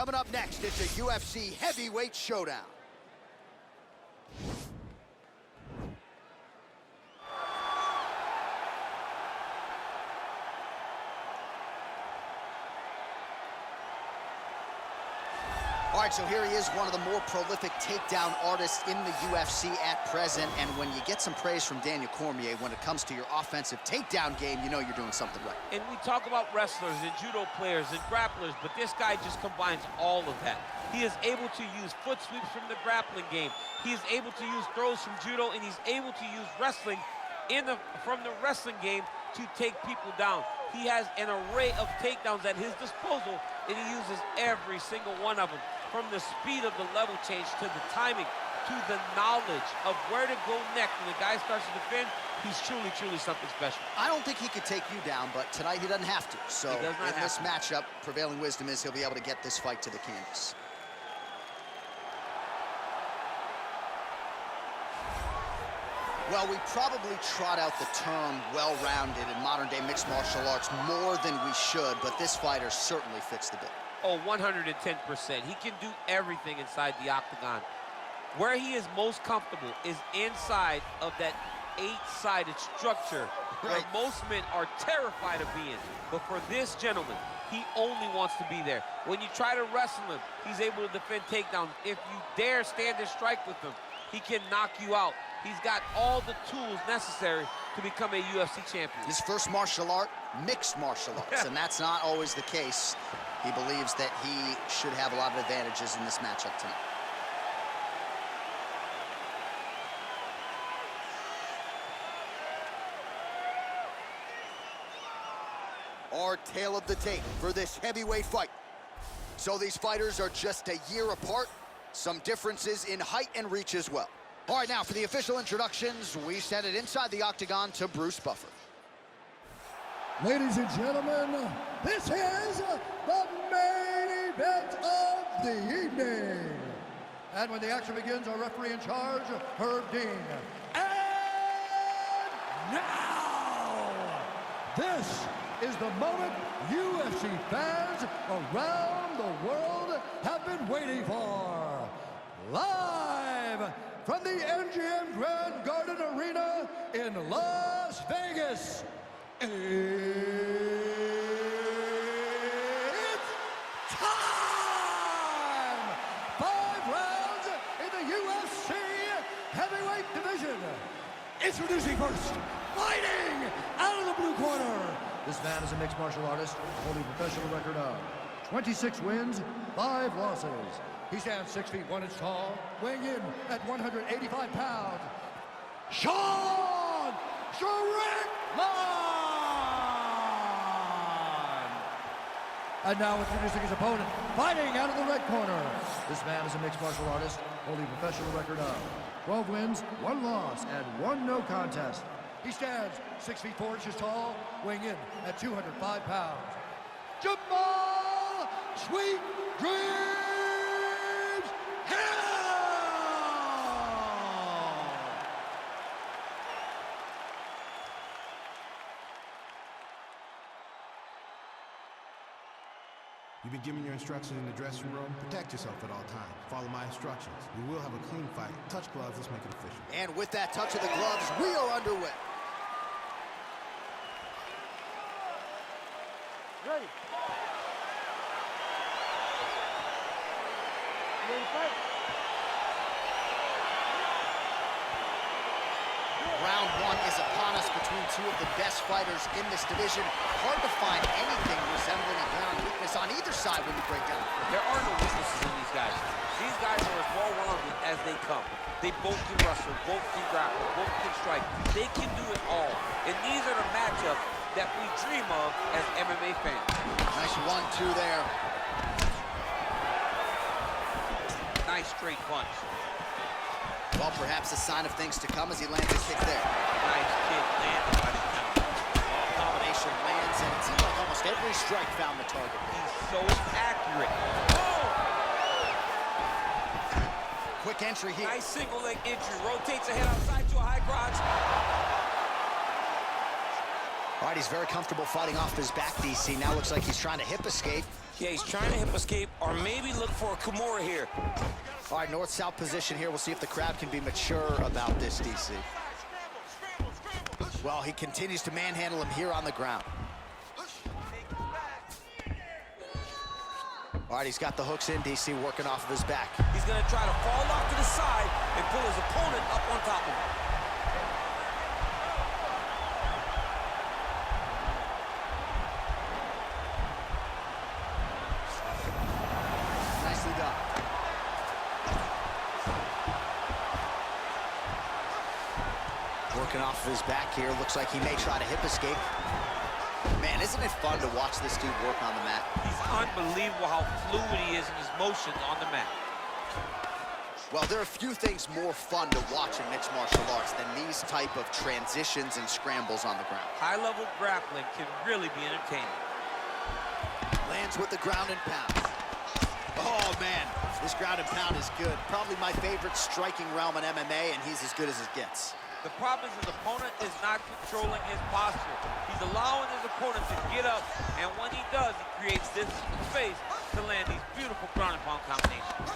Coming up next, it's a UFC heavyweight showdown. All right, so here he is, one of the more prolific takedown artists in the UFC at present. And when you get some praise from Daniel Cormier when it comes to your offensive takedown game, you know you're doing something right. And we talk about wrestlers and judo players and grapplers, but this guy just combines all of that. He is able to use foot sweeps from the grappling game. He is able to use throws from judo, and he's able to use wrestling from the wrestling game to take people down. He has an array of takedowns at his disposal, and he uses every single one of them. From the speed of the level change to the timing to the knowledge of where to go next when the guy starts to defend, he's truly, truly something special. I don't think he could take you down, but tonight he doesn't have to. So in this matchup, prevailing wisdom is he'll be able to get this fight to the canvas. Well, we probably trot out the term well-rounded in modern-day mixed martial arts more than we should, but this fighter certainly fits the bill. Oh, 110%. He can do everything inside the octagon. Where he is most comfortable is inside of that 8-sided structure where most men are terrified of being. But for this gentleman, he only wants to be there. When you try to wrestle him, he's able to defend takedowns. If you dare stand and strike with him, he can knock you out. He's got all the tools necessary to become a UFC champion. His first martial art, mixed martial arts, and that's not always the case. He believes that he should have a lot of advantages in this matchup tonight. Our tale of the tape for this heavyweight fight. So these fighters are just a year apart. Some differences in height and reach as well. All right, now for the official introductions, we send it inside the octagon to Bruce Buffer. Ladies and gentlemen, this is the main event of the evening. And when the action begins, our referee in charge, Herb Dean. And now, this is the moment UFC fans around the world have been waiting for. Live from the MGM Grand Garden Arena in Las Vegas. It's time! 5 rounds in the UFC heavyweight division. Introducing first, fighting out of the blue corner. This man is a mixed martial artist, holding a professional record of 26 wins, 5 losses. He stands 6 feet 1 inch tall, weighing in at 185 pounds. Sean Strickland! And now introducing his opponent, fighting out of the red corner. This man is a mixed martial artist, holding a professional record of 12 wins, 1 loss, and 1 no contest. He stands 6 feet 4 inches tall, weighing in at 205 pounds. Jamahal Sweet Dreams Hill! You've been given your instructions in the dressing room. Protect yourself at all times. Follow my instructions. We will have a clean fight. Touch gloves, let's make it official. And with that touch of the gloves, we are underway. Ready. Ready to fight? Round 1 is upon us between 2 of the best fighters in this division. Hard to find anything resembling a ground weakness on either side when you break down. There are no weaknesses in these guys. These guys are as well-rounded as they come. They both can wrestle, both can grapple, both can strike. They can do it all. And these are the matchups that we dream of as MMA fans. Nice 1-2 there. Nice straight punch. Well, perhaps a sign of things to come as he lands a kick there. Nice kick landed by the counter. Combination lands, and it seems like almost every strike found the target. He's so accurate. Oh! Quick entry here. Nice single leg entry. Rotates ahead outside to a high crotch. All All right, he's very comfortable fighting off his back, DC. Now looks like he's trying to hip escape. Yeah, he's trying to hip escape or maybe look for a Kimura here. All right, north-south position here. We'll see if the crowd can be mature about this, DC. Well, he continues to manhandle him here on the ground. All right, he's got the hooks in, DC, working off of his back. He's going to try to fall off to the side and pull his opponent up on top of him. Nicely done. Working off of his back here. Looks like he may try to hip escape. Man, isn't it fun to watch this dude work on the mat? He's unbelievable how fluid he is in his motions on the mat. Well, there are a few things more fun to watch in mixed martial arts than these type of transitions and scrambles on the ground. High-level grappling can really be entertaining. Lands with the ground and pound. Oh, man, this ground and pound is good. Probably my favorite striking realm in MMA, and he's as good as it gets. The problem is his opponent is not controlling his posture. He's allowing his opponent to get up, and when he does, he creates this space to land these beautiful ground and pound combinations.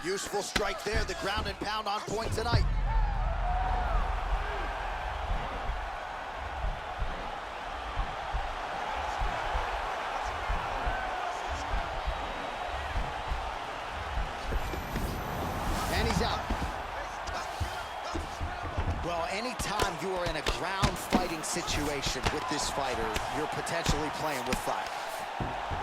Useful strike there, the ground and pound on point tonight. And he's out. Well, anytime you are in a ground fighting situation with this fighter, you're potentially playing with fire.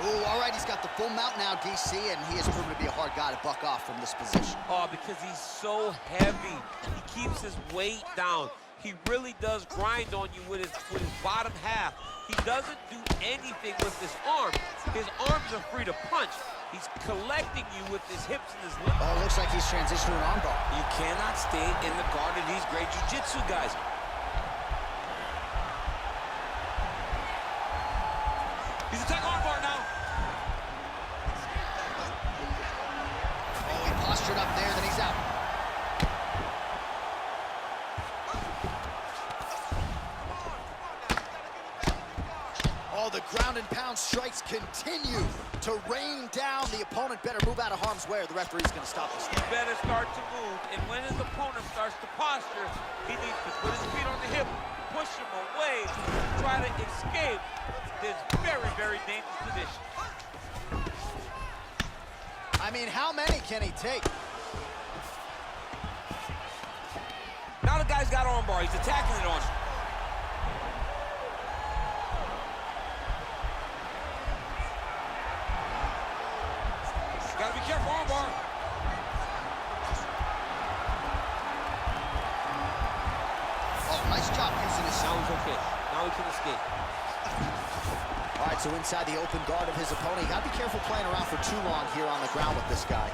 Ooh, all right, he's got the full mount now, DC, and he has proven to be a hard guy to buck off from this position. Oh, because he's so heavy. He keeps his weight down. He really does grind on you with his bottom half. He doesn't do anything with his arms. His arms are free to punch. He's collecting you with his hips and his limbs. Oh, it looks like he's transitioned to an armbar. You cannot stay in the guard of these great jiu-jitsu guys. He's attacking armbar now. Oh, he postured up there, then he's out. Oh, the ground and pound strikes continue to rain down. The opponent better move out of harm's way or the referee's going to stop this. He better start to move, and when his opponent starts to posture, he needs to put his feet on the hip, push him away, try to escape this very, very dangerous position. I mean, how many can he take? Now the guy's got armbar. He's attacking it on him. Gotta be careful, armbar. Oh, nice job using his Now sound. he's okay. Now he can escape. All right, so inside the open guard of his opponent, you gotta be careful playing around for too long here on the ground with this guy.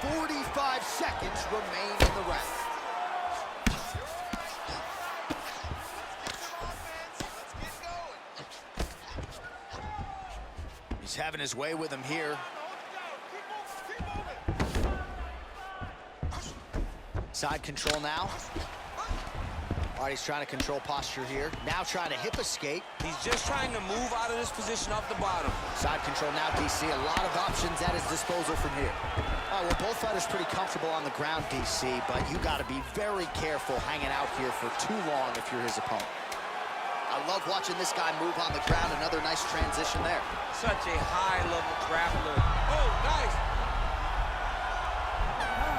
45 seconds remain in the round. He's having his way with him here. Side control now. All right, he's trying to control posture here. Now trying to hip escape. He's just trying to move out of this position off the bottom. Side control now, DC. A lot of options at his disposal from here. All right, well, both fighters pretty comfortable on the ground, DC, but you got to be very careful hanging out here for too long if you're his opponent. I love watching this guy move on the ground. Another nice transition there. Such a high-level grappler. Oh, nice.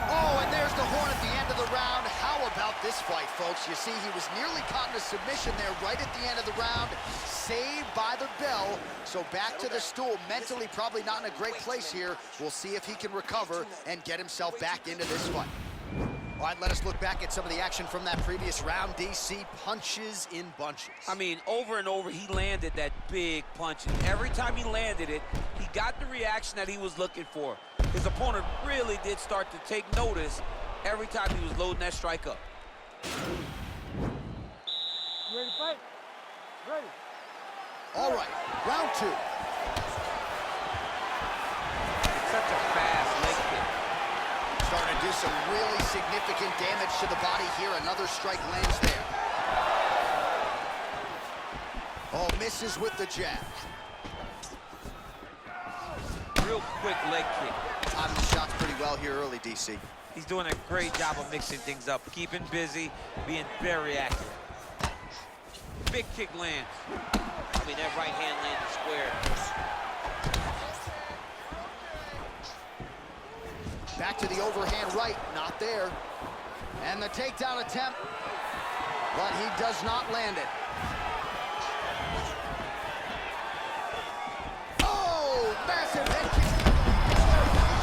Oh, and there's the horn at the end of the round. How about this fight, folks? You see, he was nearly caught in a submission there right at the end of the round. Saved by the bell. So back to the stool. Mentally probably not in a great place here. We'll see if he can recover and get himself back into this fight. All right, let us look back at some of the action from that previous round. DC punches in bunches. I mean, over and over, he landed that big punch. And every time he landed it, he got the reaction that he was looking for. His opponent really did start to take notice every time he was loading that strike up. You ready to fight? Ready. All right, round two. Such a fast leg kick. Starting to do some really significant damage to the body here. Another strike lands there. Oh, misses with the jab. Real quick leg kick. Timing the shots pretty well here early, DC. He's doing a great job of mixing things up, keeping busy, being very accurate. Big kick lands. I mean, that right hand landed square. Back to the overhand right, not there. And the takedown attempt, but he does not land it. Oh, massive head kick. He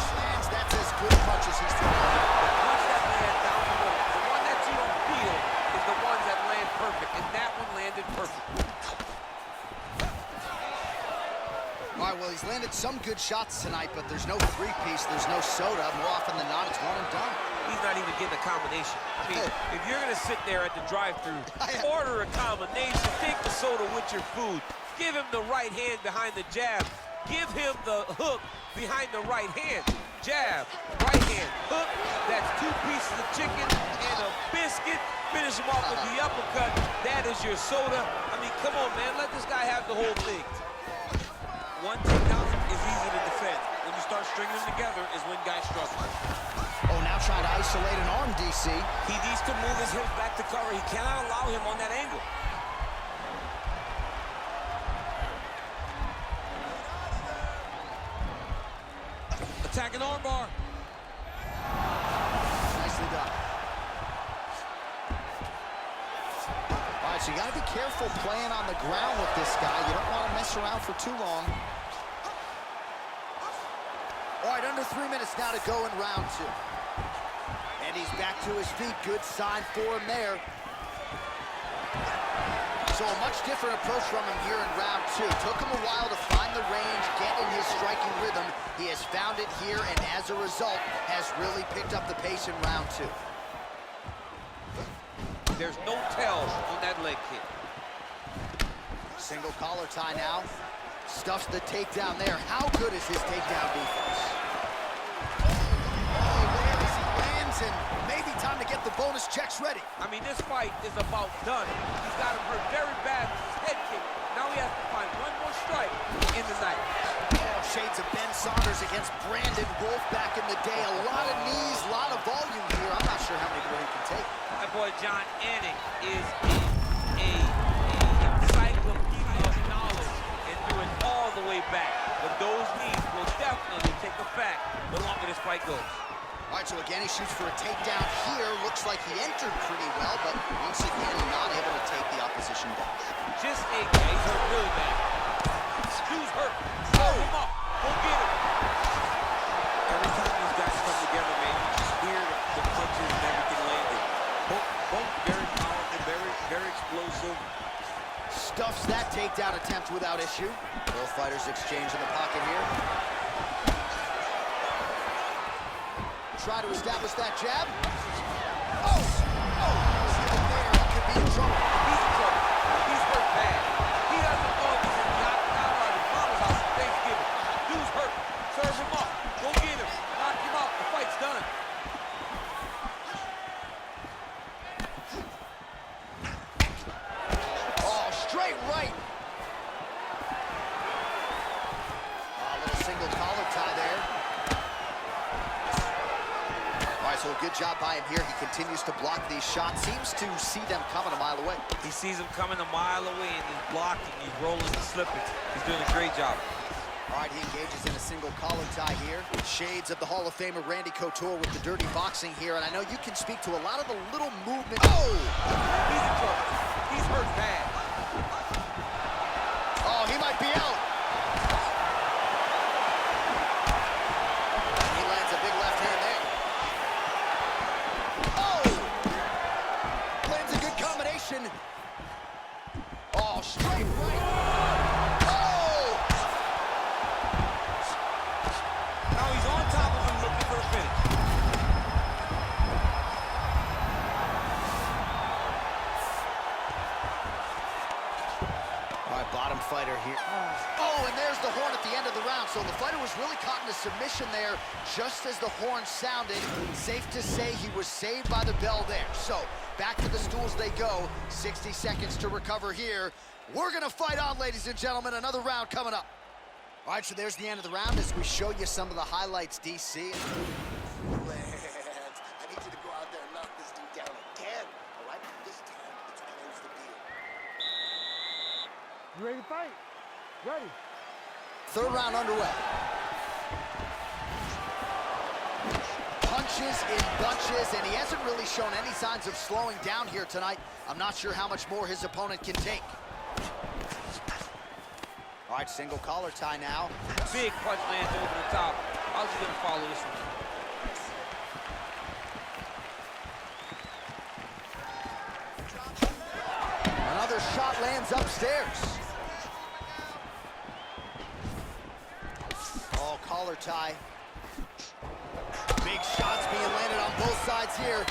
stands, that's as good a punch as he's thrown. The punch that lands down the middle, the one that you don't feel is the ones that land perfect, and that one landed perfect. All right, well, he's landed some good shots tonight, but there's no three-piece, there's no soda. More often than not, it's one and done. He's not even getting a combination. I mean, if you're gonna sit there at the drive-thru, order a combination, take the soda with your food, give him the right hand behind the jab, give him the hook behind the right hand. Jab, right hand, hook, that's 2 pieces of chicken and a biscuit. Finish him off with the uppercut. That is your soda. I mean, come on, man, let this guy have the whole thing. One takedown is easy to defend. When you start stringing them together is when guys struggle. Oh, now trying to isolate an arm, DC. He needs to move his hips back to cover. He cannot allow him on that angle. Attacking armbar. Nicely done. All right, so you got to be careful playing on the ground with this guy. You don't want to mess around for too long. All right, under 3 minutes now to go in round 2. And he's back to his feet. Good sign for him there. So a much different approach from him here in round 2. Took him a while to find the range, get in his striking rhythm. He has found it here, and as a result, has really picked up the pace in round 2. There's no tell on that leg kick. Single collar tie now. Stuffs the takedown there. How good is his takedown defense? Oh, there as he lands, and maybe time to get the bonus checks ready. I mean, this fight is about done. He's got him hurt very bad with his head kick. Now he has to find one more strike in the night. Oh, shades of Ben Saunders against Brandon Wolf back in the day. A lot of knees, a lot of volume here. I'm not sure how many more he can take. My boy John Anik is a encyclopedia of knowledge and threw it all the way back. But those knees will definitely take effect the longer this fight goes. All right, so again, he shoots for a takedown here. Looks like he entered pretty well, but once again, not able to take the opposition down. Just he's hurt really bad. Dude's hurt. Hold him up. Go get him. Every time these guys come together, man, you just hear the punches and everything landing. Both very powerful, very explosive. Stuffs that takedown attempt without issue. Both fighters exchange in the pocket here. Try to establish that jab. Oh! Right there, he could be in trouble. He's in trouble. He's hurt bad. He doesn't know if he's in the out of his mama's house for Thanksgiving. Dude's hurt. Serve him up. Go get him. Knock him out. The fight's done. Oh, straight right. A little single collar tie there. All right, so a good job by him here. He continues to block these shots. Seems to see them coming a mile away. He sees him coming a mile away and he's blocking. He's rolling and slipping. He's doing a great job. All right, he engages in a single collar tie here. Shades of the Hall of Famer Randy Couture with the dirty boxing here. And I know you can speak to a lot of the little movement. Oh! He's in trouble. He's hurt bad. Oh, he might be out. He lands a big left hand there. Oh! Lands a good combination. Oh, straight right. Oh! Now he's on top of him looking for a finish. All right, bottom fighter here. Oh, round, so the fighter was really caught in a submission there just as the horn sounded. Safe to say he was saved by the bell there. So, back to the stools they go. 60 seconds to recover here. We're gonna fight on, ladies and gentlemen. Another round coming up. All right, so there's the end of the round as we show you some of the highlights, DC. Lance, I need you to go out there and knock this dude down again, all right? This time, it's close the deal. You ready to fight? Ready. Third round underway. Punches in bunches, and he hasn't really shown any signs of slowing down here tonight. I'm not sure how much more his opponent can take. All right, single collar tie now. Big punch lands over the top. How's he gonna follow this one? Another shot lands upstairs. Oh, collar tie. Big shots being landed on both sides here.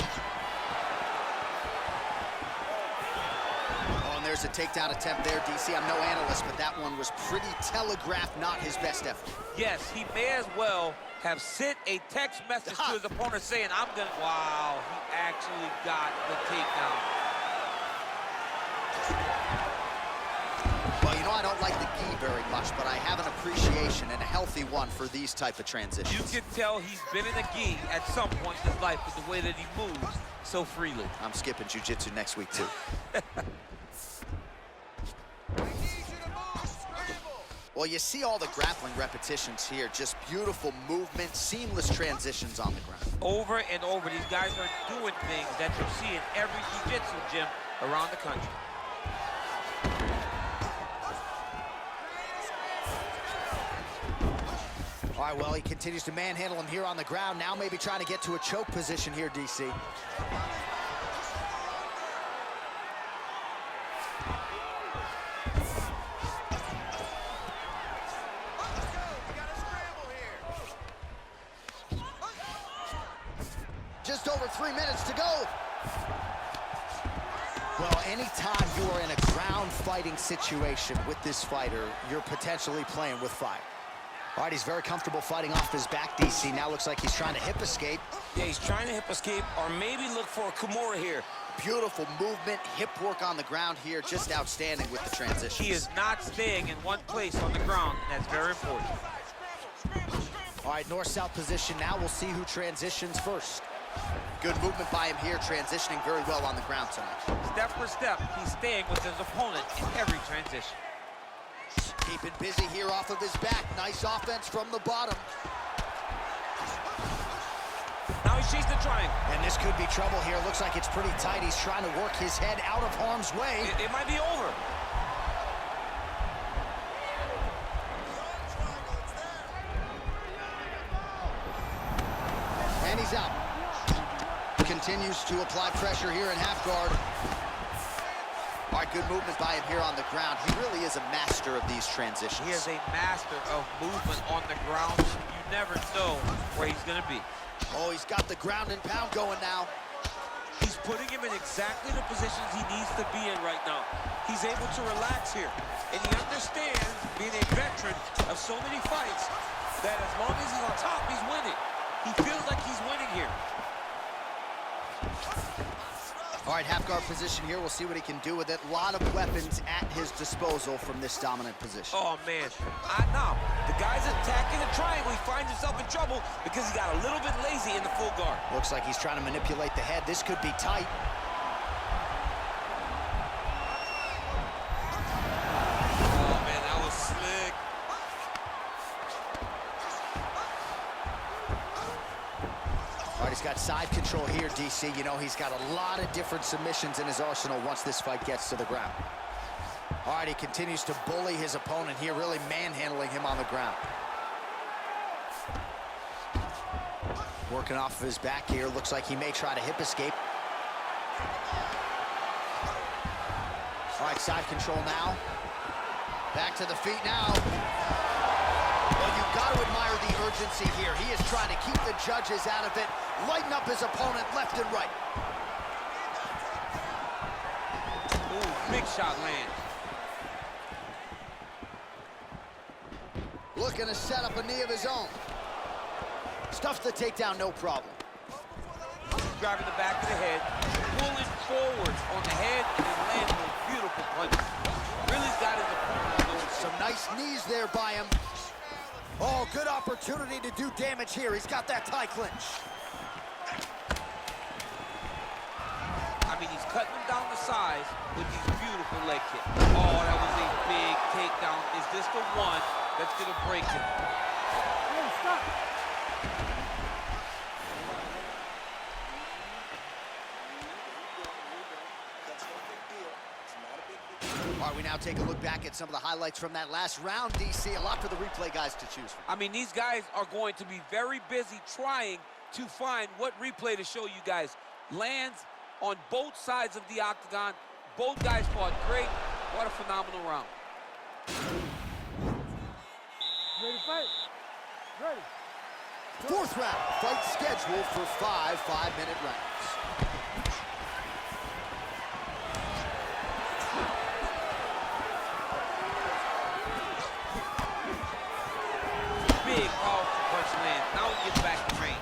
Oh, and there's a takedown attempt there, DC. I'm no analyst, but that one was pretty telegraphed, not his best effort. Yes, he may as well have sent a text message to his opponent saying, I'm gonna... Wow, he actually got the takedown. Well, you know, I don't like the gi very much, but I have an appreciation and a healthy one for these type of transitions. You can tell he's been in a gi at some point in his life with the way that he moves so freely. I'm skipping jiu-jitsu next week, too. Well, you see all the grappling repetitions here. Just beautiful movement, seamless transitions on the ground. Over and over, these guys are doing things that you see in every jiu-jitsu gym around the country. All right, well, he continues to manhandle him here on the ground. Now maybe trying to get to a choke position here, DC. Just over 3 minutes to go. Well, anytime you are in a ground fighting situation with this fighter, you're potentially playing with fire. All right, he's very comfortable fighting off his back, DC. Now looks like he's trying to hip escape. Yeah, he's trying to hip escape or maybe look for a Kimura here. Beautiful movement, hip work on the ground here. Just outstanding with the transitions. He is not staying in one place on the ground, and that's very important. All right, north-south position now. We'll see who transitions first. Good movement by him here, transitioning very well on the ground tonight. Step for step, he's staying with his opponent in every transition. Keeping busy here off of his back. Nice offense from the bottom. Now he's chasing the triangle. And this could be trouble here. Looks like it's pretty tight. He's trying to work his head out of harm's way. It might be over. And he's out. Continues to apply pressure here in half guard. All right, good movement by him here on the ground. He really is a master of these transitions. He is a master of movement on the ground. You never know where he's going to be. Oh, he's got the ground and pound going now. He's putting him in exactly the positions he needs to be in right now. He's able to relax here. And he understands, being a veteran of so many fights, that as long as he's on top, he's winning. He feels like he's winning here. All right, half guard position here. We'll see what he can do with it. A lot of weapons at his disposal from this dominant position. Oh, man. Now, the guy's attacking the triangle. He finds himself in trouble because he got a little bit lazy in the full guard. Looks like he's trying to manipulate the head. This could be tight. Oh, man, that was slick. All right, he's got side control here, DC. You know, he's got a lot of different submissions in his arsenal once this fight gets to the ground. All right, he continues to bully his opponent here, really manhandling him on the ground. Working off of his back here. Looks like he may try to hip escape. All right, side control now. Back to the feet now. Well, you've got to admire the urgency here. He is trying to keep the judges out of it, lighten up his opponent left and right. Ooh, big shot lands. Looking to set up a knee of his own. Stuffs the takedown, no problem. Driving the back of the head, pulling forward on the head, and then landing those beautiful punches. Really's got his opponent. Some nice knees there by him. Oh, good opportunity to do damage here. He's got that tie clinch. I mean, he's cutting them down the size with these beautiful leg kicks. Oh, that was a big takedown. Is this the one that's going to break him? Hey, stop. All right, we now take a look back at some of the highlights from that last round, DC. A lot for the replay guys to choose from. I mean, these guys are going to be very busy trying to find what replay to show you guys. Lands on both sides of the octagon. Both guys fought great. What a phenomenal round. Ready to fight? Ready. Fourth round, fight scheduled for 5 5-minute rounds. Big, powerful punch land. Now he gets back to range.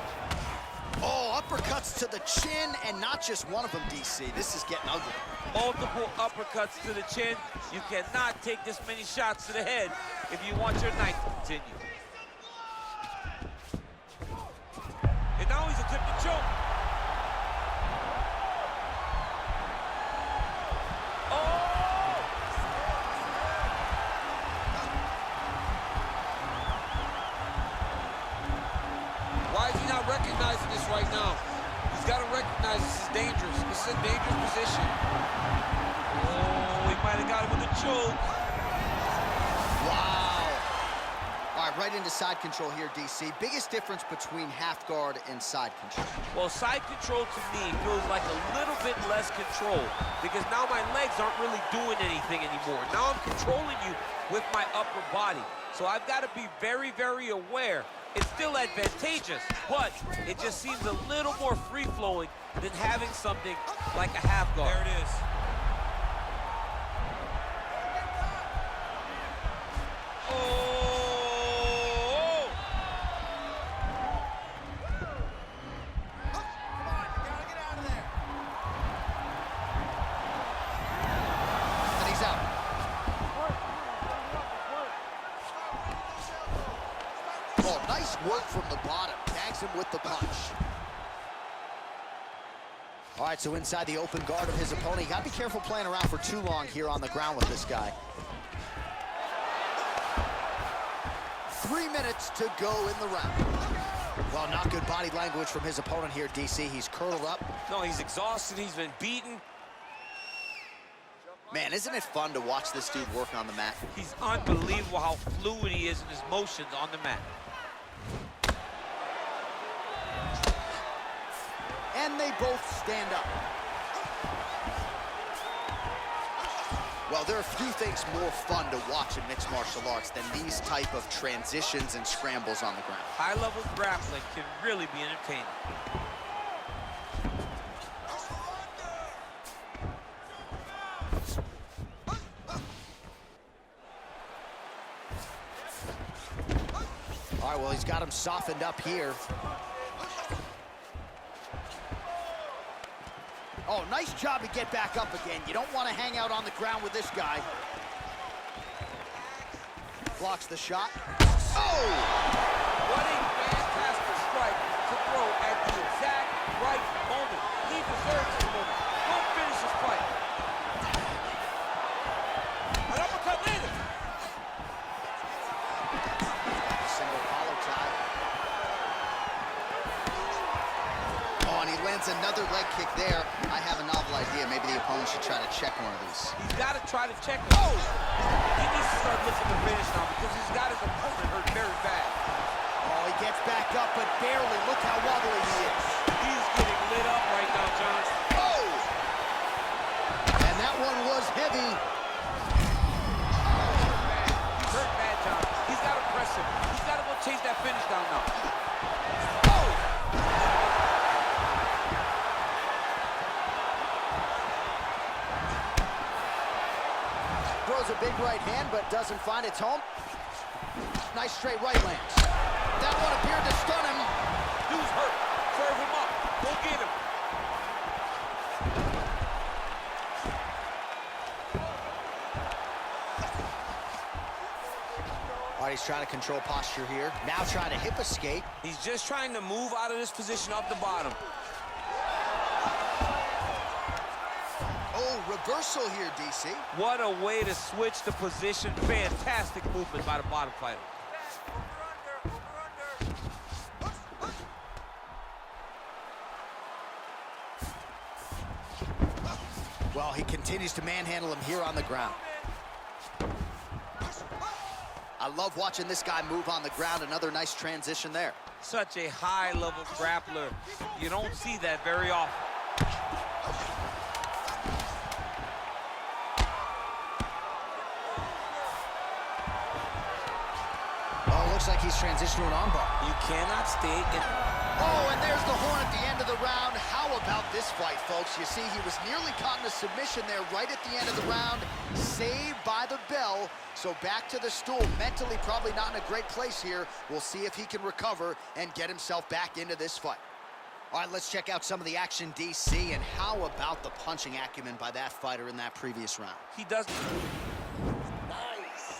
Oh, uppercuts to the chin, and not just one of them, DC. This is getting ugly. Multiple uppercuts to the chin. You cannot take this many shots to the head if you want your night to continue. And now he's attempting to choke. Why is he not recognizing this right now? He's got to recognize this is dangerous. This is a dangerous position. Oh, he might have got him with a choke. Wow. All right, right into side control here, DC. Biggest difference between half guard and side control? Well, side control to me feels like a little bit less control because now my legs aren't really doing anything anymore. Now I'm controlling you with my upper body. So I've got to be very, very aware. It's still advantageous, but it just seems a little more free-flowing than having something like a half guard. There it is. And he's out. Oh, nice work from the bottom. Tags him with the punch. All right, so inside the open guard of his opponent. You gotta be careful playing around for too long here on the ground with this guy. 3 minutes to go in the round. Well, not good body language from his opponent here, DC. He's curled up. No, he's exhausted. He's been beaten. Man, isn't it fun to watch this dude work on the mat? He's unbelievable how fluid he is in his motions on the mat. And they both stand up. Well, there are few things more fun to watch in mixed martial arts than these type of transitions and scrambles on the ground. High-level grappling can really be entertaining. All right, well, he's got him softened up here. Oh, nice job to get back up again. You don't want to hang out on the ground with this guy. Blocks the shot. Oh! What a fantastic strike to throw at the exact right moment. He deserves this moment. Don't finish this fight. An uppercut landed. Single collar tie. Oh, and he lands another leg kick there. I have a novel idea. Maybe the opponent should try to check one of these. He's got to try to check him. Oh! He needs to start looking to finish now because he's got his opponent hurt very bad. Oh, he gets back up, but barely. Look how wobbly he is. He's getting lit up right now, John. Oh! And that one was heavy. He's hurt bad, John. He's got to press him. He's got to go chase that finish down now. Oh! Throws a big right hand, but doesn't find its home. Nice straight right lands. That one appeared to stun him. Dude's hurt. Serve him up. Go get him. All right, he's trying to control posture here. Now trying to hip escape. He's just trying to move out of this position off the bottom. Oh, reversal here, DC. What a way to switch the position. Fantastic movement by the bottom fighter. Well, he continues to manhandle him here on the ground. I love watching this guy move on the ground. Another nice transition there. Such a high-level grappler. You don't see that very often. Oh, looks like he's transitioned to an armbar. You cannot stay in. Oh, and there's the horn at the end of the round. How about this fight, folks? You see, he was nearly caught in a submission there right at the end of the round. Saved by the bell. So back to the stool. Mentally probably not in a great place here. We'll see if he can recover and get himself back into this fight. All right, let's check out some of the action, DC. And how about the punching acumen by that fighter in that previous round? He does. Nice.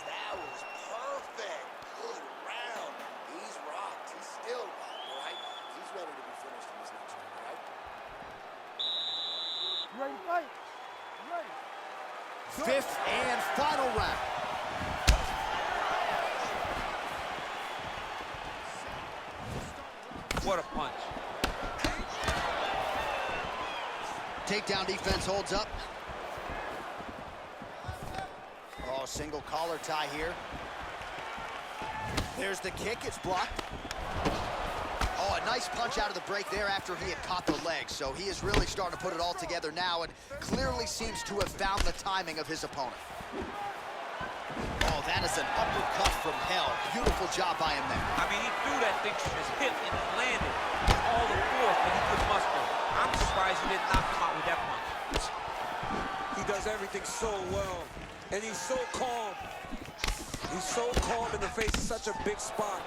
That was perfect. Good round. He's rocked. He's still rocked, all right? He's ready to be finished in this next round, all right? You ready to fight? You ready? Fifth and final round. What a punch. Takedown defense holds up. Oh, single collar tie here. There's the kick, it's blocked. Oh, a nice punch out of the break there after he had caught the leg. So he is really starting to put it all together now and clearly seems to have found the timing of his opponent. Oh, that is an uppercut from hell. Beautiful job by him there. I mean, he threw that thing from his hip and it landed all the force that he could muster. I'm surprised he didn't knock him out with that punch. He does everything so well. And he's so calm. He's so calm in the face of such a big spot.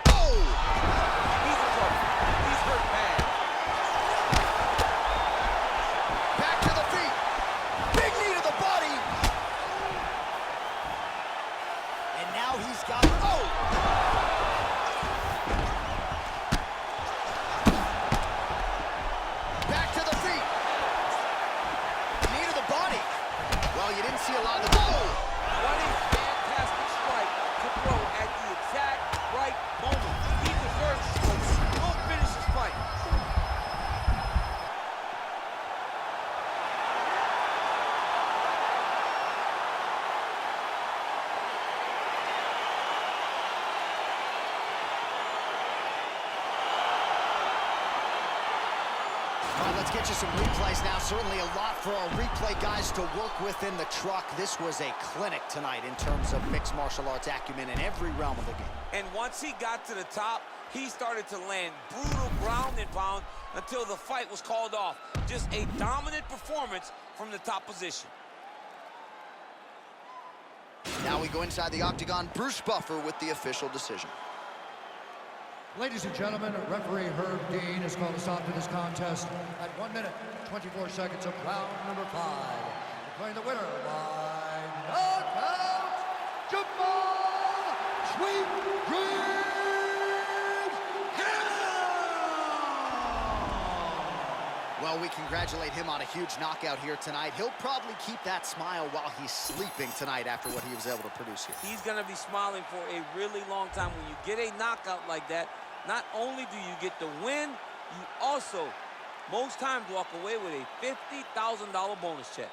Oh! He's in trouble. He's hurt bad. Back to the feet. Big knee to the body. And now he's got, oh! Back to the feet. Knee to the body. Well, you didn't see a lot of the, oh! What a fantastic strike to throw at the exact right moment. He deserves this. We'll finish this fight. All right, let's get you some replays now. Certainly a lot for our replay guys to work with in the truck. This was a clinic tonight in terms of mixed martial arts acumen in every realm of the game. And once he got to the top, he started to land brutal ground and pound until the fight was called off. Just a dominant performance from the top position. Now we go inside the octagon. Bruce Buffer with the official decision. Ladies and gentlemen, referee Herb Dean has called a stop to this contest at 1 minute, 24 seconds of round number 5. Declaring the winner by knockout, Jamahal Sweet Dreams Hill! Well, we congratulate him on a huge knockout here tonight. He'll probably keep that smile while he's sleeping tonight after what he was able to produce here. He's going to be smiling for a really long time. When you get a knockout like that, not only do you get the win, you also, most times, walk away with a $50,000 bonus check.